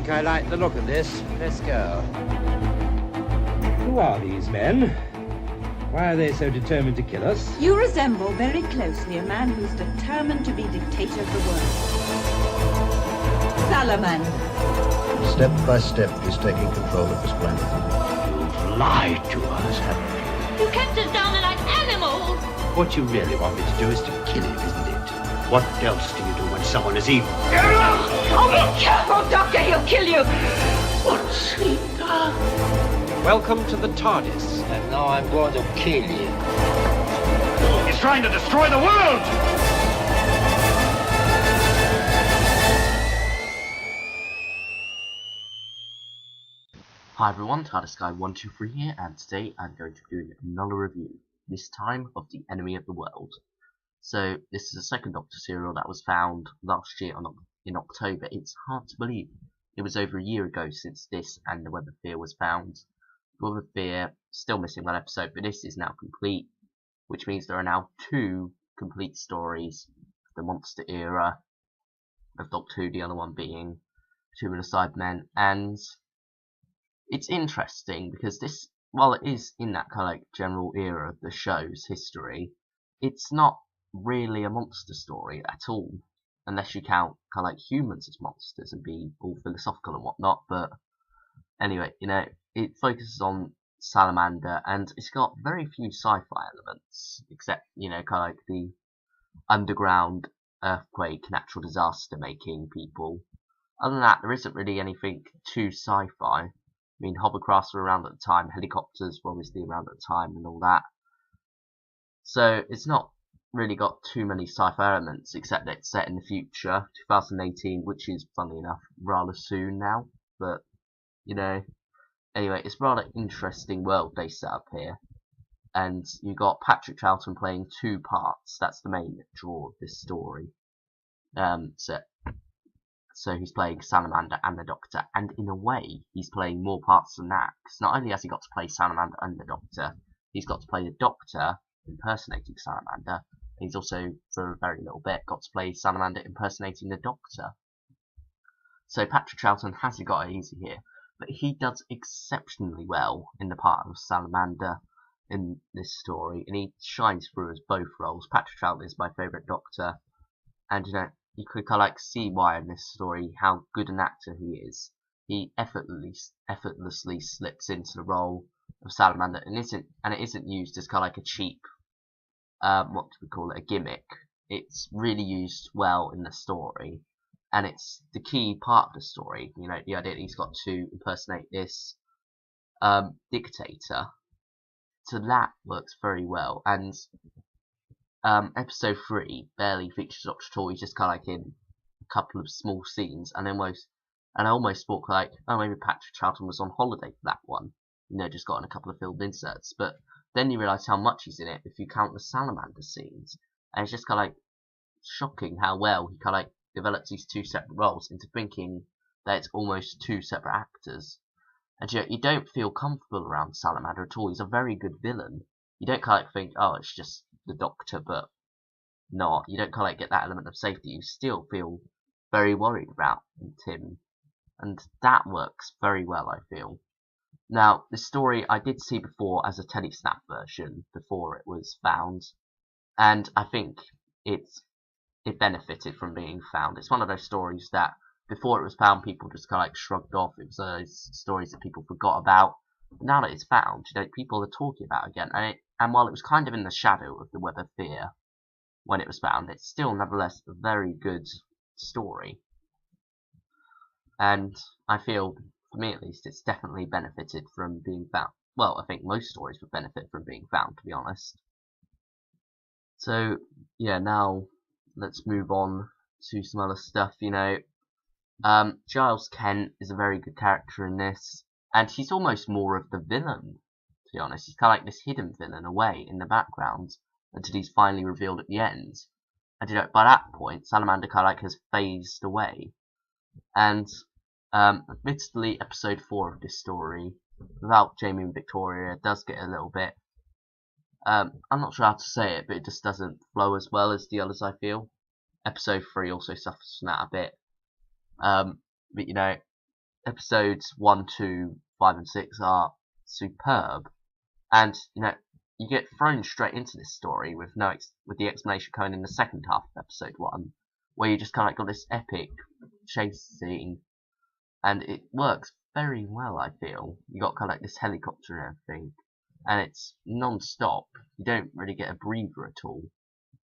think I like the look of this. Let's go. Who are these men? Why are they so determined to kill us? You resemble very closely a man who's determined to be dictator of the world. Salamander. Step by step, he's taking control of this planet. You've lied to us, haven't You kept us down like animals! you? What you really want me to do is to kill him, isn't it? What else do you do when someone is evil? Oh, be careful, Doctor, he'll kill you! What's he done? Welcome to the TARDIS. And now I'm going to kill you. He's trying to destroy the world! Hi everyone, TARDIS Guy 123 here, and today I'm going to be doing another review, this time of The Enemy of the World. So, this is a second Doctor serial that was found last year in October. It's hard to believe it was over a year ago since this and The Web of Fear was found. The Web of Fear, still missing one episode, but this is now complete, which means there are now 2 complete stories of the Monster Era of Doctor Who, the other one being Two of the Cybermen, and it's interesting because this, while it is in that kind of like general era of the show's history, it's not really a monster story at all, unless you count kind of like humans as monsters and be all philosophical and whatnot. But anyway, you know, it focuses on Salamander, and it's got very few sci-fi elements, except, you know, kind of like the underground earthquake, natural disaster making people. Other than that, there isn't really anything too sci-fi. I mean, hovercrafts were around at the time, helicopters were obviously around at the time and all that. So it's not really got too many sci-fi elements, except that it's set in the future, 2018, which is, funnily enough, rather soon now. But, you know, anyway, it's a rather interesting world they set up here. And you got Patrick Troughton playing 2 parts. That's the main draw of this story. So he's playing Salamander and the Doctor, and in a way, he's playing more parts than that. Because not only has he got to play Salamander and the Doctor, he's got to play the Doctor impersonating Salamander, and he's also, for a very little bit, got to play Salamander impersonating the Doctor. So Patrick Troughton hasn't got it easy here, but he does exceptionally well in the part of Salamander in this story, and he shines through as both roles. Patrick Troughton is my favourite Doctor, and you know, you could kind of like see why in this story how good an actor he is. He effortlessly slips into the role of Salamander, and it isn't used as kind of like a cheap, what do we call it, a gimmick. It's really used well in the story, and it's the key part of the story. You know, the idea that he's got to impersonate this dictator. So that works very well, and episode 3 barely features Doctor at all. He's just kind of like in a couple of small scenes, and I almost thought like, oh, maybe Patrick Troughton was on holiday for that one, you know, just got in a couple of filmed inserts. But then you realise how much he's in it if you count the Salamander scenes, and it's just kind of like shocking how well he kind of like develops these 2 separate roles into thinking that it's almost 2 separate actors. And you don't feel comfortable around Salamander at all. He's a very good villain. You don't kind of like think, oh, it's just the Doctor, but not. You don't kind of like get that element of safety. You still feel very worried about Tim, and that works very well, I feel. Now, this story I did see before as a telesnap version before it was found, and I think it benefited from being found. It's one of those stories that before it was found, people just kind of like shrugged off. It was those stories that people forgot about. Now that it's found, you know, people are talking about it again, and while it was kind of in the shadow of the Web of Fear when it was found, it's still nevertheless a very good story. And I feel, for me at least, it's definitely benefited from being found. Well, I think most stories would benefit from being found, to be honest. So, yeah, now let's move on to some other stuff, you know. Giles Kent is a very good character in this, and he's almost more of the villain, to be honest. He's kind of like this hidden villain away in the background until he's finally revealed at the end. And you know, by that point, Salamander kind of like has phased away. And admittedly, episode 4 of this story, without Jamie and Victoria, does get a little bit, I'm not sure how to say it, but it just doesn't flow as well as the others, I feel. Episode 3 also suffers from that a bit. But you know, episodes 1, 2, 5 and 6 are superb, and you get thrown straight into this story with with the explanation coming in the second half of episode 1, where you just kind of got this epic chase scene, and it works very well. I feel you got kind of like this helicopter and everything, and it's non-stop. You don't really get a breather at all,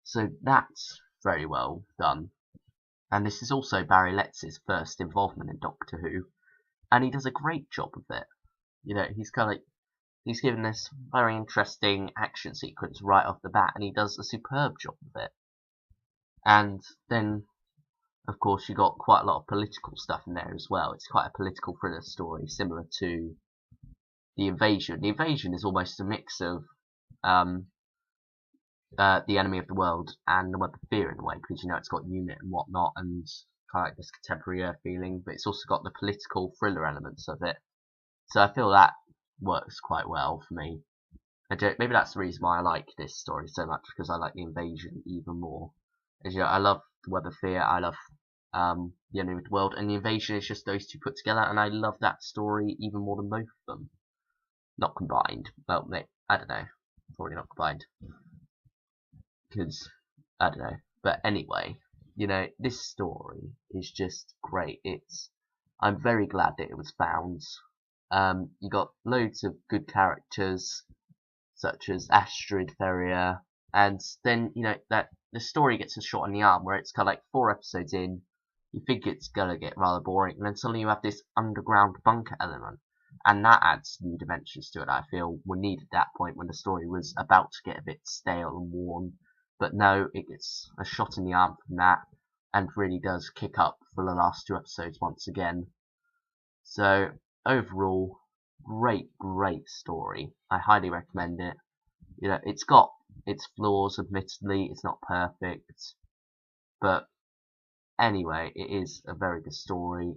so that's very well done. And this is also Barry Letts' first involvement in Doctor Who, and he does a great job of it. He's given this very interesting action sequence right off the bat, and he does a superb job of it. And then, of course, you got quite a lot of political stuff in there as well. It's quite a political thriller story, similar to The Invasion. The Invasion is almost a mix of The Enemy of the World and The Web of Fear in a way, because it's got unit and whatnot, and kind of like this contemporary Earth feeling, but it's also got the political thriller elements of it. So I feel that works quite well for me. Maybe that's the reason why I like this story so much, because I like The Invasion even more. As I love The Web of Fear, I love The Enemy of the World, and The Invasion is just those two put together, and I love that story even more than both of them. Not combined. Well, I don't know. Probably not combined. Because, I don't know. But anyway, this story is just great. I'm very glad that it was found. You got loads of good characters, such as Astrid Ferrier, and then, that the story gets a shot in the arm, where it's kind of like 4 episodes in, you think it's gonna get rather boring, and then suddenly you have this underground bunker element, and that adds new dimensions to it. I feel were needed at that point when the story was about to get a bit stale and worn. But no, it gets a shot in the arm from that, and really does kick up for the last 2 episodes once again. So, overall, great story. I highly recommend it. It's got its flaws, admittedly, it's not perfect. But, anyway, it is a very good story.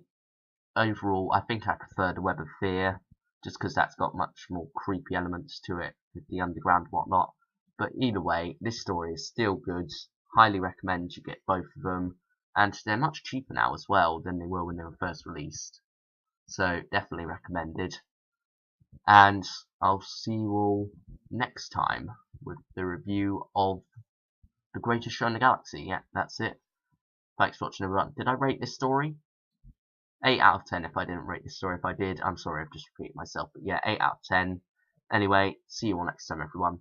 Overall, I think I prefer The Web of Fear, just because that's got much more creepy elements to it, with the underground and whatnot. But either way, this story is still good. Highly recommend you get both of them. And they're much cheaper now as well than they were when they were first released. So definitely recommended. And I'll see you all next time with the review of The Greatest Show in the Galaxy. Yeah, that's it. Thanks for watching, everyone. Did I rate this story? 8 out of 10 if I didn't rate this story. If I did, I'm sorry, I've just repeated myself. But yeah, 8 out of 10. Anyway, see you all next time, everyone.